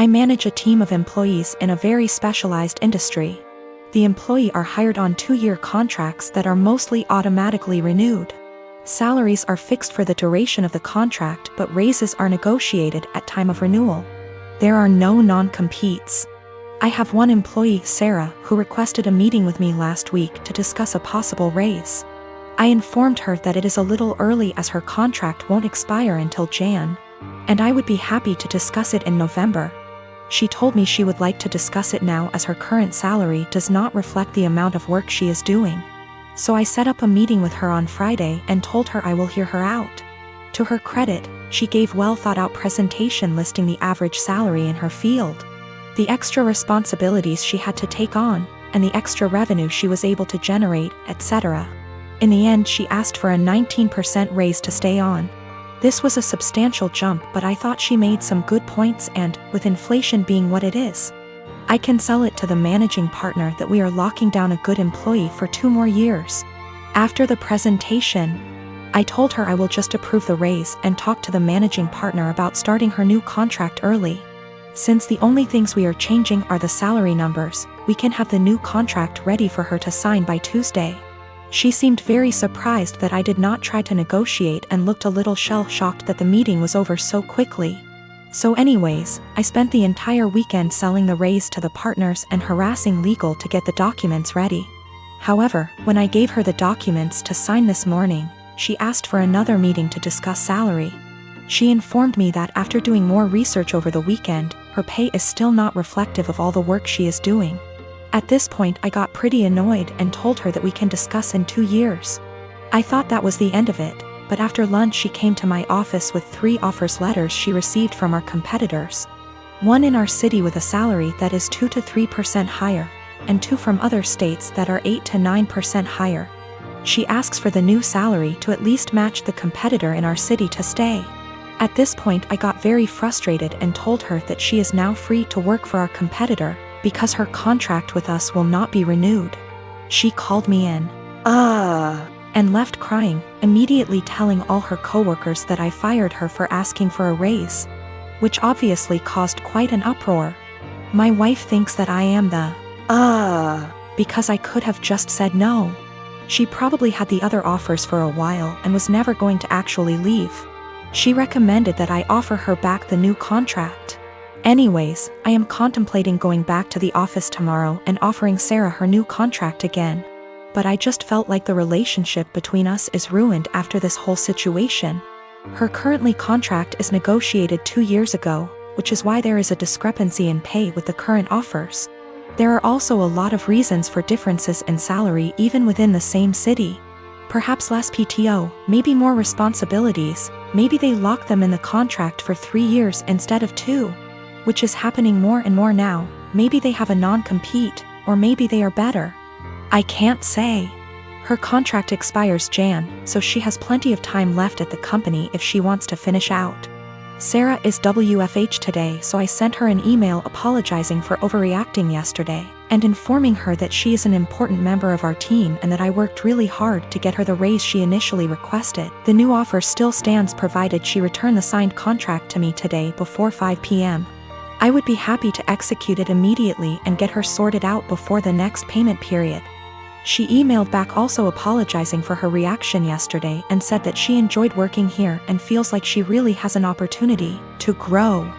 I manage a team of employees in a very specialized industry. The employees are hired on 2-year contracts that are mostly automatically renewed. Salaries are fixed for the duration of the contract, but raises are negotiated at time of renewal. There are no non-competes. I have one employee, Sarah, who requested a meeting with me last week to discuss a possible raise. I informed her that it is a little early as her contract won't expire until Jan, and I would be happy to discuss it in November. She told me she would like to discuss it now as her current salary does not reflect the amount of work she is doing. So I set up a meeting with her on Friday and told her I will hear her out. To her credit, she gave well-thought-out presentation listing the average salary in her field, the extra responsibilities she had to take on, and the extra revenue she was able to generate, etc. In the end, she asked for a 19% raise to stay on. This was a substantial jump, but I thought she made some good points and, with inflation being what it is, I can sell it to the managing partner that we are locking down a good employee for 2 more years. After the presentation, I told her I will just approve the raise and talk to the managing partner about starting her new contract early. Since the only things we are changing are the salary numbers, we can have the new contract ready for her to sign by Tuesday. She seemed very surprised that I did not try to negotiate and looked a little shell-shocked that the meeting was over so quickly. So anyways, I spent the entire weekend selling the raise to the partners and harassing legal to get the documents ready. However, when I gave her the documents to sign this morning, she asked for another meeting to discuss salary. She informed me that after doing more research over the weekend, her pay is still not reflective of all the work she is doing. At this point, I got pretty annoyed and told her that we can discuss in 2 years. I thought that was the end of it, but after lunch she came to my office with 3 offers letters she received from our competitors. One in our city with a salary that is 2 to 3% higher, and 2 from other states that are 8 to 9% higher. She asks for the new salary to at least match the competitor in our city to stay. At this point I got very frustrated and told her that she is now free to work for our competitor, because her contract with us will not be renewed. She called me in, and left crying, immediately telling all her coworkers that I fired her for asking for a raise, which obviously caused quite an uproar. My wife thinks that I am the because I could have just said no. She probably had the other offers for a while and was never going to actually leave. She recommended that I offer her back the new contract. Anyways, I am contemplating going back to the office tomorrow and offering Sarah her new contract again. But I just felt like the relationship between us is ruined after this whole situation. Her currently contract is negotiated 2 years ago, which is why there is a discrepancy in pay with the current offers. There are also a lot of reasons for differences in salary even within the same city. Perhaps less PTO, maybe more responsibilities, maybe they lock them in the contract for 3 years instead of 2. Which is happening more and more now. Maybe they have a non-compete, or maybe they are better. I can't say. Her contract expires Jan, so she has plenty of time left at the company if she wants to finish out. Sarah is WFH today, so I sent her an email apologizing for overreacting yesterday, and informing her that she is an important member of our team and that I worked really hard to get her the raise she initially requested. The new offer still stands provided she return the signed contract to me today before 5 p.m. I would be happy to execute it immediately and get her sorted out before the next payment period. She emailed back also apologizing for her reaction yesterday and said that she enjoyed working here and feels like she really has an opportunity to grow.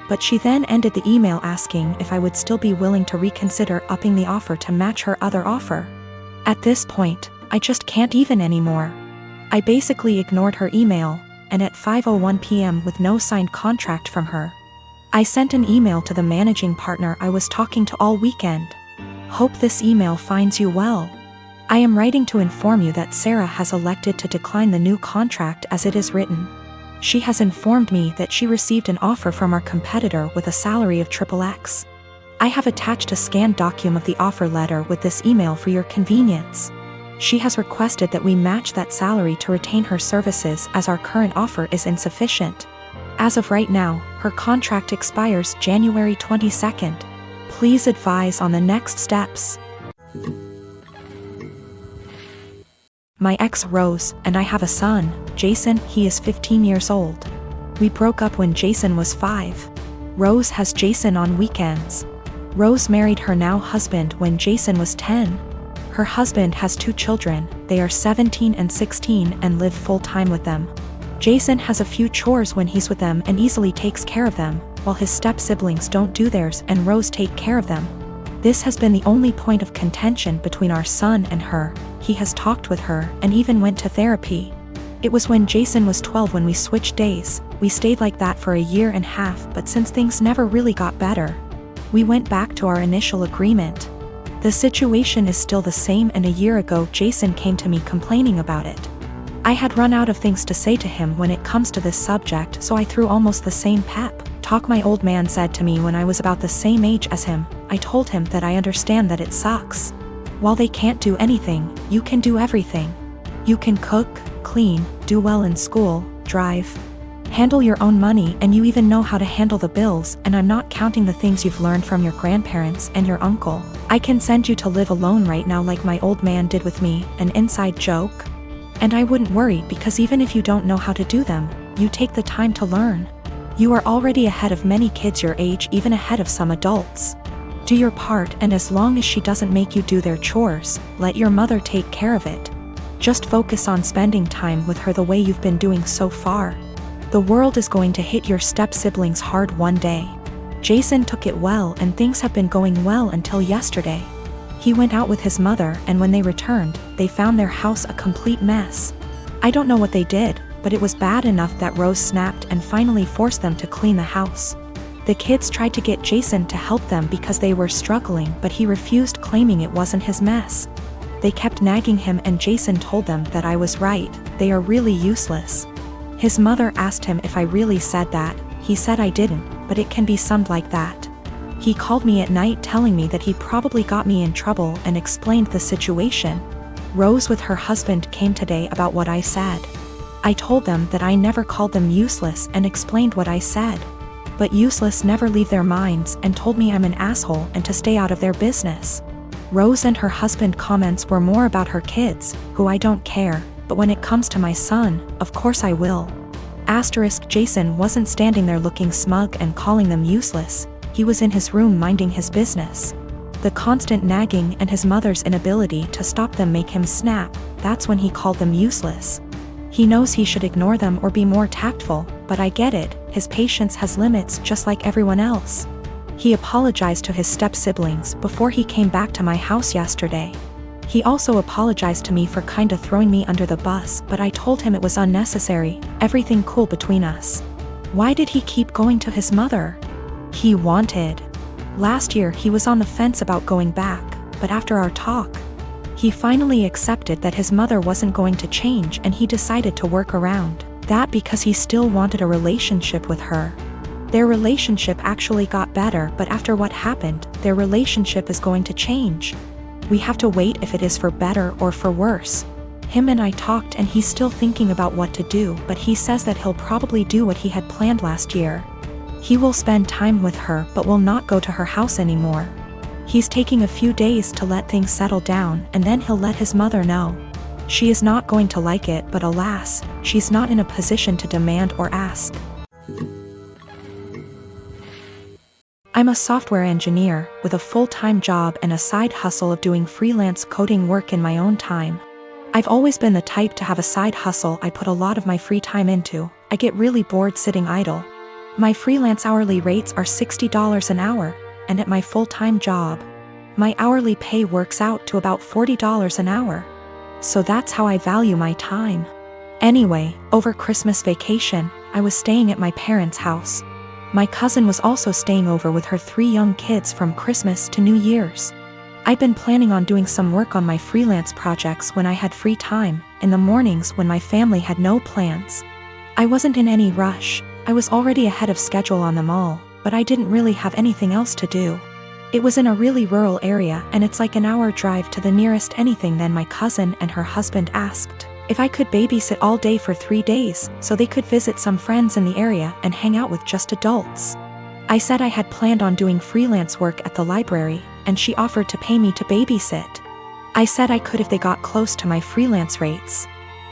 But she then ended the email asking if I would still be willing to reconsider upping the offer to match her other offer. At this point, I just can't even anymore. I basically ignored her email, and at 5:01 p.m. with no signed contract from her, I sent an email to the managing partner I was talking to all weekend. Hope this email finds you well. I am writing to inform you that Sarah has elected to decline the new contract as it is written. She has informed me that she received an offer from our competitor with a salary of XXX. I have attached a scanned document of the offer letter with this email for your convenience. She has requested that we match that salary to retain her services as our current offer is insufficient. As of right now, her contract expires January 22nd. Please advise on the next steps. My ex Rose and I have a son, Jason. He is 15 years old. We broke up when Jason was 5. Rose has Jason on weekends. Rose married her now husband when Jason was 10. Her husband has 2 children, they are 17 and 16 and live full-time with them. Jason has a few chores when he's with them and easily takes care of them, while his step-siblings don't do theirs and Rose take care of them. This has been the only point of contention between our son and her. He has talked with her and even went to therapy. It was when Jason was 12 when we switched days. We stayed like that for a year and a half, but since things never really got better, we went back to our initial agreement. The situation is still the same, and a year ago Jason came to me complaining about it. I had run out of things to say to him when it comes to this subject, so I threw almost the same pep talk my old man said to me when I was about the same age as him. I told him that I understand that it sucks. While they can't do anything, you can do everything. You can cook, clean, do well in school, drive, handle your own money, and you even know how to handle the bills, and I'm not counting the things you've learned from your grandparents and your uncle. I can send you to live alone right now like my old man did with me, an inside joke. And I wouldn't worry, because even if you don't know how to do them, you take the time to learn. You are already ahead of many kids your age, even ahead of some adults. Do your part, and as long as she doesn't make you do their chores, let your mother take care of it. Just focus on spending time with her the way you've been doing so far. The world is going to hit your step-siblings hard one day. Jason took it well, and things have been going well until yesterday. He went out with his mother, and when they returned, they found their house a complete mess. I don't know what they did, but it was bad enough that Rose snapped and finally forced them to clean the house. The kids tried to get Jason to help them because they were struggling, but he refused, claiming it wasn't his mess. They kept nagging him, and Jason told them that I was right. They are really useless. His mother asked him if I really said that. He said I didn't, but it can be summed like that. He called me at night telling me that he probably got me in trouble and explained the situation. Rose with her husband came today about what I said. I told them that I never called them useless and explained what I said. But useless never leave their minds, and told me I'm an asshole and to stay out of their business. Rose and her husband comments were more about her kids, who I don't care, but when it comes to my son, of course I will. Jason wasn't standing there looking smug and calling them useless. He was in his room minding his business. The constant nagging and his mother's inability to stop them make him snap. That's when he called them useless. He knows he should ignore them or be more tactful, but I get it. His patience has limits just like everyone else. He apologized to his step-siblings before he came back to my house yesterday. He also apologized to me for kinda throwing me under the bus, but I told him it was unnecessary, everything cool between us. Why did he keep going to his mother? He wanted. Last year he was on the fence about going back, but after our talk, he finally accepted that his mother wasn't going to change, and he decided to work around that because he still wanted a relationship with her. Their relationship actually got better, but after what happened, their relationship is going to change. We have to wait if it is for better or for worse. Him and I talked, and he's still thinking about what to do, but he says that he'll probably do what he had planned last year. He will spend time with her but will not go to her house anymore. He's taking a few days to let things settle down, and then he'll let his mother know. She is not going to like it, but alas, she's not in a position to demand or ask. I'm a software engineer with a full-time job and a side hustle of doing freelance coding work in my own time. I've always been the type to have a side hustle I put a lot of my free time into. I get really bored sitting idle. My freelance hourly rates are $60 an hour, and at my full-time job, my hourly pay works out to about $40 an hour. So that's how I value my time. Anyway, over Christmas vacation, I was staying at my parents' house. My cousin was also staying over with her 3 young kids from Christmas to New Year's. I'd been planning on doing some work on my freelance projects when I had free time, in the mornings when my family had no plans. I wasn't in any rush. I was already ahead of schedule on them all, but I didn't really have anything else to do. It was in a really rural area, and it's like an hour drive to the nearest anything. Then my cousin and her husband asked if I could babysit all day for 3 days, so they could visit some friends in the area and hang out with just adults. I said I had planned on doing freelance work at the library, and she offered to pay me to babysit. I said I could if they got close to my freelance rates.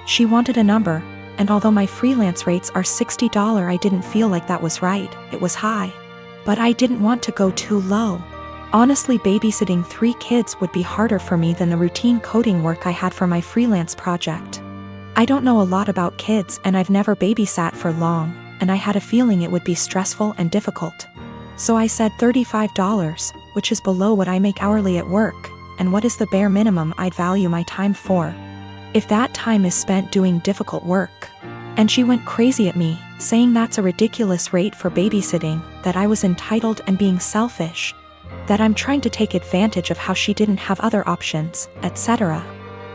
She wanted a number, and although my freelance rates are $60, I didn't feel like that was right. It was high. But I didn't want to go too low. Honestly, babysitting 3 kids would be harder for me than the routine coding work I had for my freelance project. I don't know a lot about kids and I've never babysat for long, and I had a feeling it would be stressful and difficult. So I said $35, which is below what I make hourly at work, and what is the bare minimum I'd value my time for. If that time is spent doing difficult work. And she went crazy at me, saying that's a ridiculous rate for babysitting, that I was entitled and being selfish, that I'm trying to take advantage of how she didn't have other options, etc.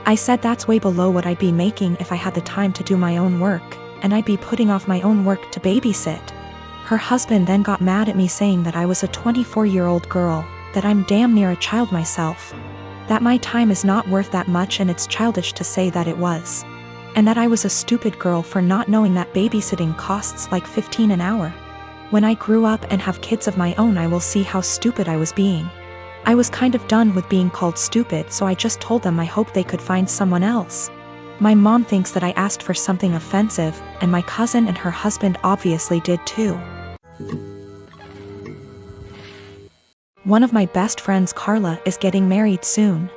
I said that's way below what I'd be making if I had the time to do my own work, and I'd be putting off my own work to babysit. Her husband then got mad at me saying that I was a 24-year-old girl, that I'm damn near a child myself, that my time is not worth that much and it's childish to say that it was, and that I was a stupid girl for not knowing that babysitting costs like $15 an hour. When I grew up and have kids of my own, I will see how stupid I was being. I was kind of done with being called stupid, so I just told them I hoped they could find someone else. My mom thinks that I asked for something offensive, and my cousin and her husband obviously did too. One of my best friends, Carla, is getting married soon.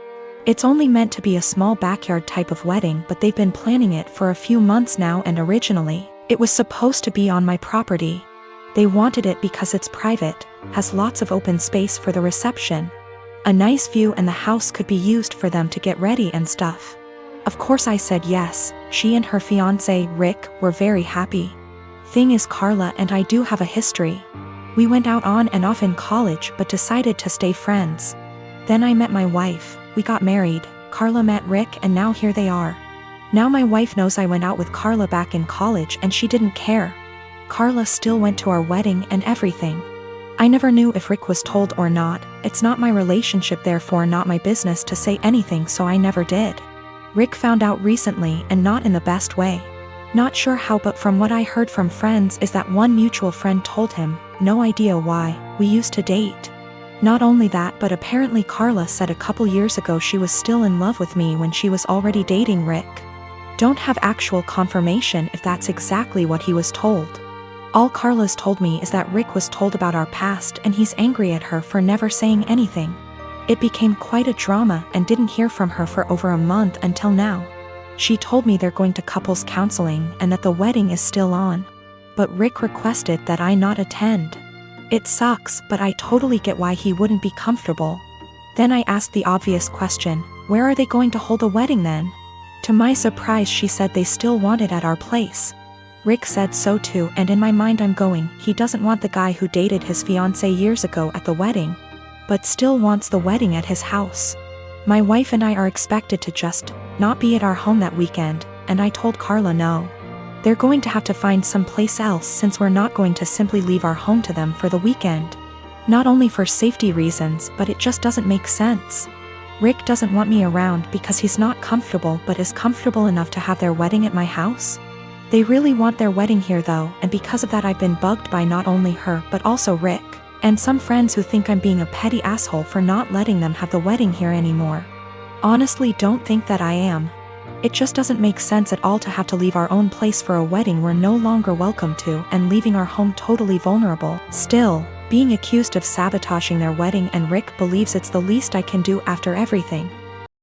It's only meant to be a small backyard type of wedding, but they've been planning it for a few months now, and originally, it was supposed to be on my property. They wanted it because it's private, has lots of open space for the reception, a nice view, and the house could be used for them to get ready and stuff. Of course I said yes. She and her fiancé, Rick, were very happy. Thing is, Carla and I do have a history. We went out on and off in college but decided to stay friends. Then I met my wife, we got married, Carla met Rick, and now here they are. Now my wife knows I went out with Carla back in college and she didn't care. Carla still went to our wedding and everything. I never knew if Rick was told or not. It's not my relationship, therefore not my business to say anything, so I never did. Rick found out recently, and not in the best way. Not sure how, but from what I heard from friends is that one mutual friend told him, no idea why, we used to date. Not only that, but apparently Carla said a couple years ago she was still in love with me when she was already dating Rick. Don't have actual confirmation if that's exactly what he was told. All Carla's told me is that Rick was told about our past and he's angry at her for never saying anything. It became quite a drama and didn't hear from her for over a month until now. She told me they're going to couples counseling and that the wedding is still on. But Rick requested that I not attend. It sucks, but I totally get why he wouldn't be comfortable. Then I asked the obvious question, where are they going to hold the wedding then? To my surprise, she said they still want it at our place. Rick said so too, and in my mind I'm going, he doesn't want the guy who dated his fiancée years ago at the wedding, but still wants the wedding at his house. My wife and I are expected to just not be at our home that weekend, and I told Carla no. They're going to have to find someplace else since we're not going to simply leave our home to them for the weekend. Not only for safety reasons, but it just doesn't make sense. Rick doesn't want me around because he's not comfortable, but is comfortable enough to have their wedding at my house. They really want their wedding here though, and because of that I've been bugged by not only her but also Rick, and some friends who think I'm being a petty asshole for not letting them have the wedding here anymore. Honestly, don't think that I am. It just doesn't make sense at all to have to leave our own place for a wedding we're no longer welcome to, and leaving our home totally vulnerable. Still, being accused of sabotaging their wedding, and Rick believes it's the least I can do after everything.